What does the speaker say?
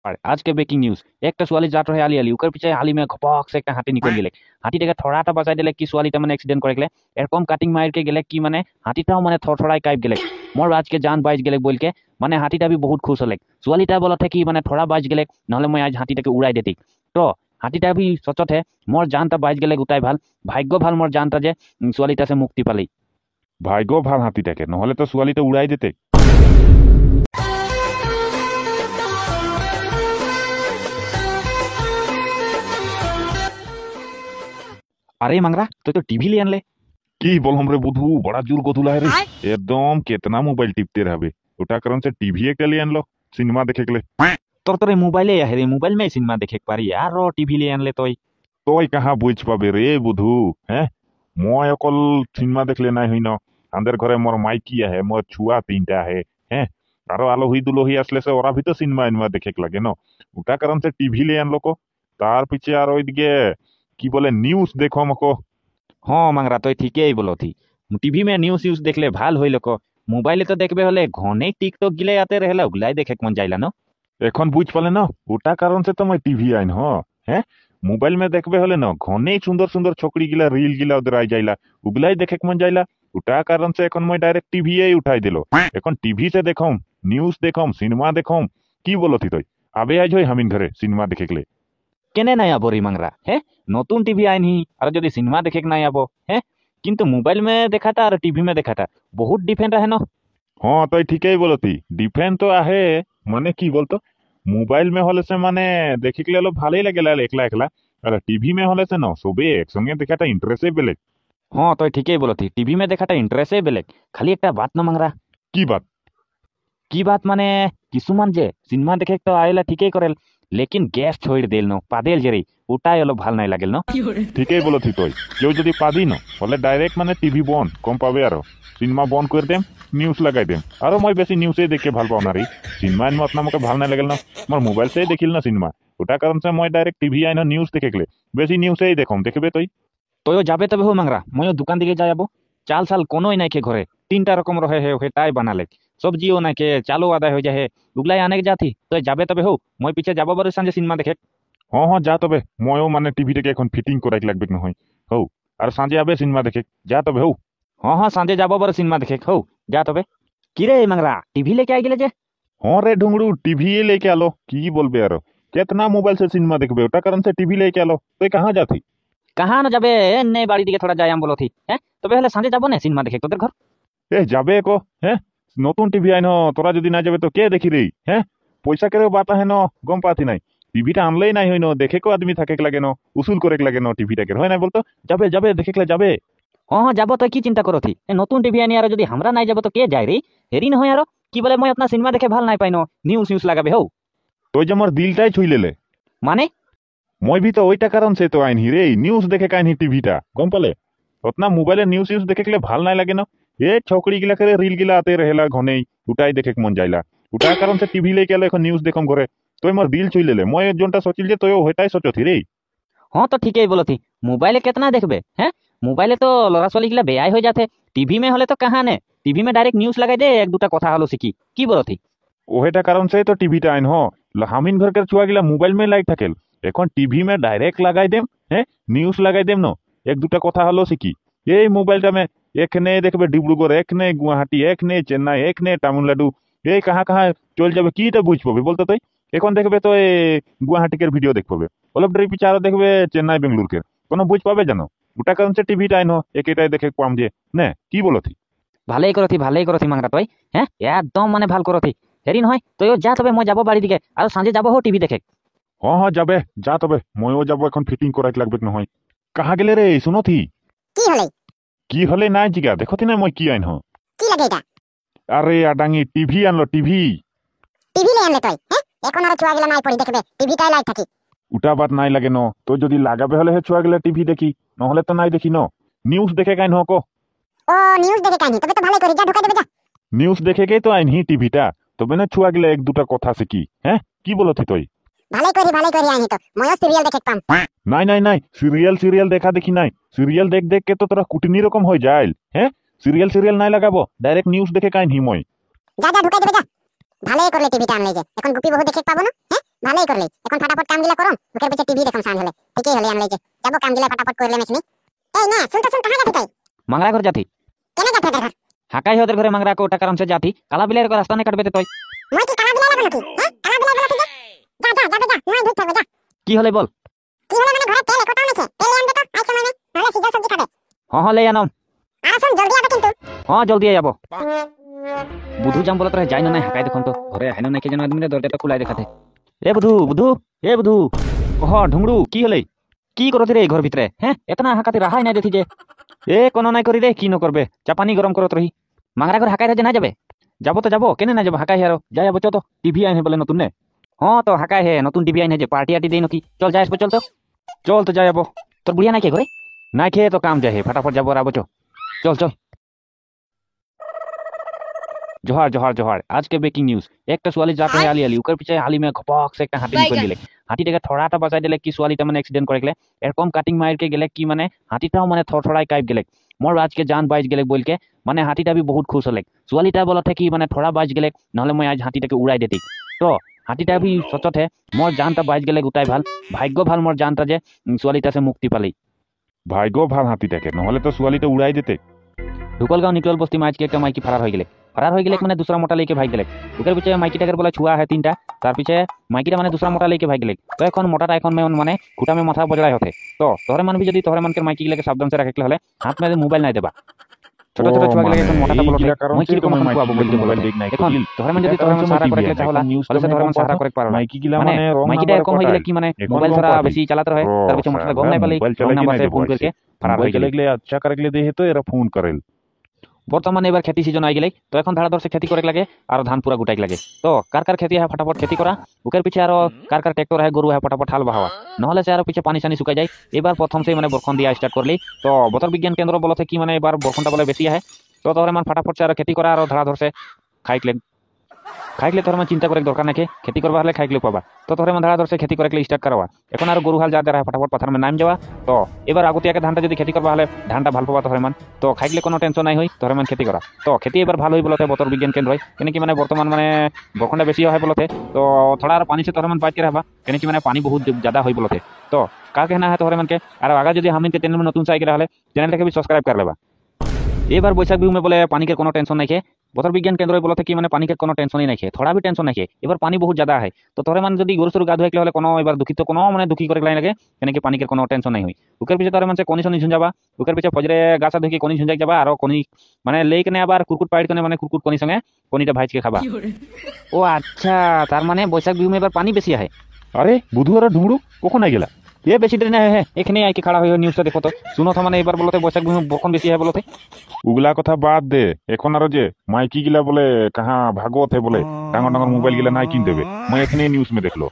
আর আজকে breaking news, একটা ছোৱালী যাত ৰহে আলি আলি উকাৰ পিছে আলি মে ঘপক সে একটা হাতি নিকল গেলে হাতিটাকে থরাটা বাঁচাই দিলে কি ছোৱালীটা মানে এক্সিডেন্ট করে গেলে এরকম কাটিং মারকে গেলে কি মানে হাতিটাও মানে থরথরাই কাইপ গেলে মোর আজকে জান বাইচ গেলে বলকে মানে হাতিটা বি বহুত খুশ হলে ছোৱালীটা বলতে কি মানে থরা বাইচ গেলে নহলে মই আজ হাতিটাকে উড়াই দিতি তো হাতিটা বি সচতে মোর জানটা বাইচ গেলে গোটাই ভাল ভাগ্য ভাল মোর জানটা যে ছোৱালীটা সে মুক্তি পালি ভাগ্য ভাল হাতিটাকে নহলে তো ছোৱালীটা উড়াই দিতে। अरे मंगरा तो टीवी ले आनले কি বললাম রে বুধু, বড় জোর গধুলা রে একদম কেতনা মোবাইল টিপতে रहबे ওটা কারণ সে টিভি একটা লিয়ে আনলো সিনেমা দেখে গেলে তোর তোর মোবাইলে আহে রে মোবাইল में सिनेमा देखे पारी यार टीवी ले आनले তই কাহা বুঝ পাবে রে বুধু। হ্যাঁ মই অকল সিনেমা দেখলে নাই হই ন, আমাদের ঘরে মোর মাইকি আহে, মোর ছুয়া তিনটা আহে। হ্যাঁ আরো আলহী দুলহী আসলে সে ওরা ভিতর সিনেমা ইনমা দেখে লাগে ন, ওটা কারণ সে টিভি লিয়ে আনলো কো। তার পিছে আর ওইদিকে কি বলে নিউজ দেখো মকো। हाँ मंगरा तो ठीकই बोलो थी टीवी में न्यूज यूज देखले ভাল হইল ক মোবাইলে তো দেখবে হলে ঘনে টিকটক গিলে আতে रहेला उगलाई देखे मन जाइला न এখন বুঝ পালে না ওটা কারণ সে তোমার টিভি আইন। হ্যাঁ মোবাইল মে দেখবে হলে না ঘনে সুন্দর সুন্দর ছকড়ি গিলা রিল গিলা ওদের আই যাইলা উগলাই দেখে মন যাইলা ওটা কারণ সে এখন মই ডাইরেক্ট টিভি উঠাই দিল। এখন টিভি সে দেখম নিউজ দেখম সিনেমা দেখম কি বলতি তুই আবে আজ হই হামিন ঘরে সিনেমা দেখে গেলে কেনে নাই আবো রে मंगरा হ্যাঁ নতুন টিভি আইনি আর যদি সিনেমা দেখে নাই আবো হ্যাঁ কিন্তু মোবাইল में দেখাটা আর টিভি में দেখাটা বহুত ডিফারেন্ট আহে ন। হ্যাঁ তুই ঠিকই বলতি ডিফারেন্ট তো আহে মানে কি বলতো মোবাইল মে হলে সে মানে দেখি গেলে ভালোই লাগে একলা একলা আর টিভি মে হলে সে না সবে একসঙ্গে দেখাটা ইন্টারেস্টই বেলেগ। हाँ तो ठीकই बोलती टीवी में देखाटा इंटरेस्ट बेलेग खाली एक बात न मंगरा কি বাত माने किसुमान जे सिनेमा देखे तो आयला ठीकই करेल लेकिन गैस छोड़ देल नो पादेल जेरी ওটাই হলো ভাল নাই লাগেল ন। ঠিকই বলছি তুই কেউ যদি পাদি ন হলে ডাইরেক্ট মানে টিভি বন্ধ কম পাবে আর সিনেমা বন্ধ করে দেম নিউজ লাগাই দেম আর মই বেশি নিউজে দেখে ভাল পাও না রে সিনেমা ইন মত আমাকে ভাল নাই লাগেল না মোর মোবাইল সে দেখিল না সিনেমা ওটা কারণ সে মই ডাইরেক্ট টিভি আইন নিউজ দেখে গেলে বেশি নিউজেই দেখম দেখবে তুই তইও যাবে তবে হো মাংরা মইও দোকান দিকে যাই যাবো চাল চাল কোনোই নাই খে ঘরে তিনটা রকম রহে হে হেটাই বানালে সবজিও নাই খে চালও আদায় হয়ে যায় হে উগলাই আনেক যাতি তুই যাবে তবে হো মই পিছে যাবো বারো সাঁজে সিনেমা দেখে। হ্যাঁ হ্যাঁ যা তবে ময়ও মানে টিভিটাকে এখন ফিটিং করাই লাগবে নহয় হৌ আর সাঁজে আবে সিনেমা দেখে যা তবে হৌ। हाँ हाँ सांजे जाबो बारो सिनेमा देखे हो जा तबे কি রে मंगरा टीवी लेके आई गेले जे हाँ रे ढुंगड़ू टीवी लेके आलो की बोलबे यार कितना मोबाइल से सिनेमा देखबे ওটা কারণ সে টিভি लेके आलो তুই कहाँ जाती कहाँ न जाबे एने बाड़ी दिके थोड़ा जायाम बोलो थी हैं तबे हले सांजे जाबो ने सिनेमा देखे তোদের ঘর এ যাবে কো। হ্যাঁ নতুন টিভি আইন তোরা যদি না যাবে তো কে দেখি রে। হ্যাঁ পয়সা কেউ বাতা হেন গম পাতি নাই টিভিটা আনলেই নাই হইন দেখে কো আদমি থাকে লাগে ন উসুল করে লাগে ন টিভিটাকে হয় না বলতো যাবে যাবে দেখে যাবে। हाँ हाँ जाबो तो की चिंता करो थी नतून टीवी आनी यार যদি हमरा নাই যাবো তো কে যায় রে হেরি ন হয় আর কি বলে মই अपना सिनेमा देखे ভাল নাই পাইনো নিউজ নিউজ লাগাবে হো তুই যে মোর দিলটাই ছুই লেলে মানে মই भी तो ওইটা কারণ সে তো আইন হি রে নিউজ দেখে কাইনি টিভিটা গম পালে ওতনা মোবাইলে নিউজ ইউজ দেখে গেলে ভাল নাই লাগে না এ ছকড়ি গিলা করে রিল গিলা আতে रहेला ঘনেই উটাই দেখে মন যাইলা উটা কারণ সে টিভি লেকে এখন নিউজ দেখম ঘরে তুই মোর দিল ছুই লেলে মই একজনটা সচিল যে তুই ওইটাই সচতি রে। हाँ तो ठीकই बोलो थी मोबाइले कितना देखबे हैं मोबाइले तो लड़ा ছোৱালী গিলা বেয়াই হয়ে যাতে টিভি में হলে तो कहाँ ने टीवी में डायरेक्ट न्यूज लगाई दे एक दुटा কথা হলো শিখি কি বলো থি ওহেটা কারণ সে তো টিভিটা আইন হামিন ঘরকের ছুয়া গিলা মোবাইল में লাইক থাকেল এখন টিভি में ডাইরেক্ট লাগাই দেম। হ্যাঁ নিউজ লাগাই দেম ন এক দুটা কথা হলো শিখি এই মোবাইলটা में এখানে দেখবে ডিব্রুগড় এখানে গুয়াহাটি এখানে চেন্নাই এখানে তামিলনাডু এই কাহা কাহা চল যাবে কিটা বুঝ পাবে বলতো তুই এখন দেখবে তো গুয়াহাটিকের ভিডিও দেখ পাবে অলপ ডেরি পিছে আরো দেখবে চেন্নাই বেঙ্গলুরকে কোনো বুঝ পাবে জানো ওটা কারণ সে টিভিটা আইন একেটাই দেখে পাম যে না কি বলো থি ভালেই করো থি মাংরা তুই হ্যাঁ একদম মানে ভাল করো থি হেরি নহয় তুইও যা তবে মই যাবো বাড়ি দিকে আর সাঁজে যাবো হো টিভি দেখে। হ্যাঁ হ্যাঁ যাবে যা তবে ময়ও যাবো এখন ফিটিং করাইতে লাগবে নহয় কাহা গেলে রে শুনো থি কি হলে নাই জিগা দেখো থি না মই কি আইন কি লাগে এটা আরে আডাঙ্গি টিভি আনলো টিভি লে আনলে তুই হ্যাঁ এখন আর ছুয়া গেলা নাই পড়ি দেখবে টিভিটাই লাই থাকি উটা বাত নাই লাগে ন তো যদি লাগাবে হলে হে ছুয়া গেলে টিভি দেখি নহলে তো নাই দেখি ন নিউজ দেখে কাইন হকো ও নিউজ দেখে কাইনি তবে তো ভালো করে যা ঢুকাই দেবে যা নিউজ দেখে কে তো আইন হি টিভিটা তবে না ছুয়া গেলে এক দুটা কথা শিখি। হ্যাঁ কি বলতি তুই ভালো করে আইনি তো ময়ও সিরিয়াল দেখে পাম নাই নাই নাই সিরিয়াল দেখা দেখি নাই সিরিয়াল দেখ দেখ কে তো তোরা কুটনি রকম হয়ে যায়। হ্যাঁ সিরিয়াল নাই লাগাবো ডাইরেক্ট নিউজ দেখে কাইন হি মই যা যা ঢুকাই দেবে যা ভালো করলে টিভিটা আনলে যে এখন গুপি বহু দেখে পাবো না হ্যাঁ ভালোই করলি এখন ফটাফট কামগুলা করম মুখের পিছে টিভি দেখম সান হলে ঠিকই হলি আমরা এই যে যাবো কামগুলা ফটাফট করলাম এখনি এই না শুন তো কাহা যাবি তুই মাংরা ঘর যাতি কেন যাবি তোর ঘর হাকাই ওদের ঘরে মাংরা কোটা কারণ সে যাতি কালা বিলের রাস্তা নে কাটবে তুই মই কি কালা বিলাই লাগানো কি হ্যাঁ কালা বিলাই বলছিস যা যা যাবে যা মই ধুই থাকবে যা কি হলে বল কি হলো মানে ঘরে তেল কোটাও নেছে তেল আনতে তো আই সময় নেই নালে সিজা সবজি খাবে হ্যাঁ লে আনম আর শুন জলদি আবে কিন্তু হ্যাঁ জলদি যাব বুধু যাম বলে তোরা যাই না হাকাই দেখুন তো ঘরে হাইনো নাকি যেন আদমি দরজাটা খুলাই দেখাতে এ বুধু বুধু এ বুধু হ্যাঁ ঢুংড়ু কি হলে কি করতে রে ঘর ভিতরে হ্যাঁ এতনা হাকাতে রাহাই নাই দেখি যে এ কোনো নাই করি রে কি ন করবে চা পানি গরম করত রহি মাংরা ঘর হাকাই রে না যাবে যাবো তো যাবো কেন না যাবো হাকাই আরো যাই যাবো তো টিভি আইনে বলে নতুন নে হ্যাঁ তো হাকাই হে নতুন টিভি আইনে যে পার্টি আটি দেই নাকি চল যাই আসবো চল তো যাই যাবো তোর বুড়িয়া নাই কে ঘরে নাই খেয়ে তো কাম যায় হে ফটাফট যাবো আর আবো চল চল जोहार जोहार जोहार आज के ब्रेकिंग न्यूज एक ছোৱালী যাত হয় আলি উকৰ পিছে আলি মে ঘপক সে একটা হাতি নিকল দিলে হাতিটাকে থৰাটা বাজাই দিলে কি ছোৱালীটা মানে এক্সিডেন্ট কৰিলে এরকম কাটিং মারকে গেলে কি মানে হাতিটাও মানে থরথরাই কাইপ গেলে মোর আজকে জান বাইজ গেলে বলকে মানে হাতিটা বি বহুত খুশ হলে ছোৱালীটা বলতে কি মানে থরা বাইজ গেলে নহলে মই আজ হাতিটাকে উড়াই দেতি তো হাতিটা বি সচত হে মোর জানটা বাইজ গেলে গোটাই ভাল ভাগ্য ভাল মোর জানটা যে ছোৱালীটা সে মুক্তি পালি ভাগ্য ভাল হাতিটাকে নহলে তো ছোৱালীটা উড়াই দিতে ঢুকলগাঁও নিকল বস্তি মাঝকে একটা মাইকি ফারার হয়ে গেলে মানে दूसरा मोटा लेके भाग गए ওকের পিছে মাইকিটাকে বলে ছুয়া है तीनटा তার পিছে মাইকিটা মানে दूसरा मोटा लेके भाग गए तो এখন মোটাটা এখন মানে খুঁটা में माथा बजड़ाई होते तो तोहरे मन भी যদি तोहरे मन के माइकी लेके सावधान से रखे हले हाथ में मोबाइल নাই দেবা ছোট ছোট ছুয়া গেলে এখন মোটাটা বলতে মই কি রকম খুয়াবো বলতে মোবাইল দেখ নাই এখন তोहरे मन যদি तोहरे मन सारा করে লেখা হলা তাহলে সে तोहरे मन सारा করে পারো মাইকি গিলা মানে মাইকিটা এরকম হয়ে গেলে কি মানে মোবাইল ধরা বেশি চালাতে রহে তার পিছে মোটাটা গম নাই পালি নাম্বার से फोन करके फरार হয়ে গেলে अच्छा करके दे तो एरा फोन करेल বর্তমানে এবার খেতি সিজন আই গেলে তো এখন ধারা ধরছে খেতি করে লাগে আর ধান পুরা গুটাই লাগে তো কার খেতি হয় ফটাফট খেতি করা বুকের পিছে আরো কার ট্রাক্টর হয় গরু হয় ফটাফট হাল বাহাওয়া নহলে সে আরো পিছে পানি সানি শুকাই যায় এবার প্রথম সেই মানে বরখন দিয়া স্টার্ট করলি তো বতর বিজ্ঞান কেন্দ্র বলতে কি মানে এবার বরখনটা বলে বেশি আহে তো তোরে মান ফটাফট আর খেতি করা আর ধারা ধরছে খাইকলে তোর চিন্তা করে দরকার নাকি খেতি করবা হলে খাইকলে পাবা তো তোরে ধারা ধরছে খেতি করে স্টার্ট করা এখন আর গরু হাল যা দেয় ফটাফট পাথার মে নাম যাওয়া তো এবার আগতিয়াকে ধানটা যদি খেতি করবা হলে ধানটা ভাল পাবা তোরে মান তো খাইকলে কোনো টেনশন নাই হই তোরে মান খেতি করা তো খেতি এবার ভালো হই বলতে বতর বিজ্ঞান কেন্দ্র হয় কেন কি মানে বর্তমান মানে বরখনটা বেশি হয় বলতে তো থোড়া আর পানি সে তোরে মান পাইতে রাখবা কেন কি মানে পানি বহুত ज्यादा হয় বলতে তো কার कहना है তোরে মানকে আর আগা যদি হামিন के चैनल में नतून से आके रहले चैनलটাকে भी सब्सक्राइब कर लेबा এবার বৈশাখ বিহু में बोले पानी के कोनो टेंशन नहीं है বতর বিজ্ঞান কেন্দ্র বলতে কি মানে পানি के কোনো টেনশনই নাই থোড়া भी টেনশন নাই এবার পানি বহুত ज्यादा है তো তোরে মান যদি গরু সরু গা ধুইলে হলে কোনো এবার দুঃখিত কোনো মানে দুঃখী করে লাগে কেন কি পানি के কোনো টেনশন নাই হই উকের পিছে তোরে মান সে কোনি সনি ঝুঁজাবা উকের পিছে ফজরে গাছা ধুকি কোনি ঝুঁজাই যাবা আর কোনি মানে লেইকনে আবার কুরকুট পাইট কনে মানে কুরকুট কোনি সঙ্গে কোনিটা ভাইজকে খাবা ও আচ্ছা তার মানে বৈশাখ বিহু में এবার পানি বেশি আহে আরে বুধু আর ঢুংড়ু কখন আই গেলা ये बेसी देर नहीं है एखने आके खड़ा हुई न्यूज़ देखो तो सुनो तो माने एबार बोलते बैसाख बिहु बरखन बेसी है बोलते উগলা কথা বাদ দে এখন আর যে মাইকি গিলা বলে কাহা ভাগবত হে বলে ডাঙর ডাঙর মোবাইল গিলা নাই কিন দেবে মই এখানে নিউজ মে দেখলো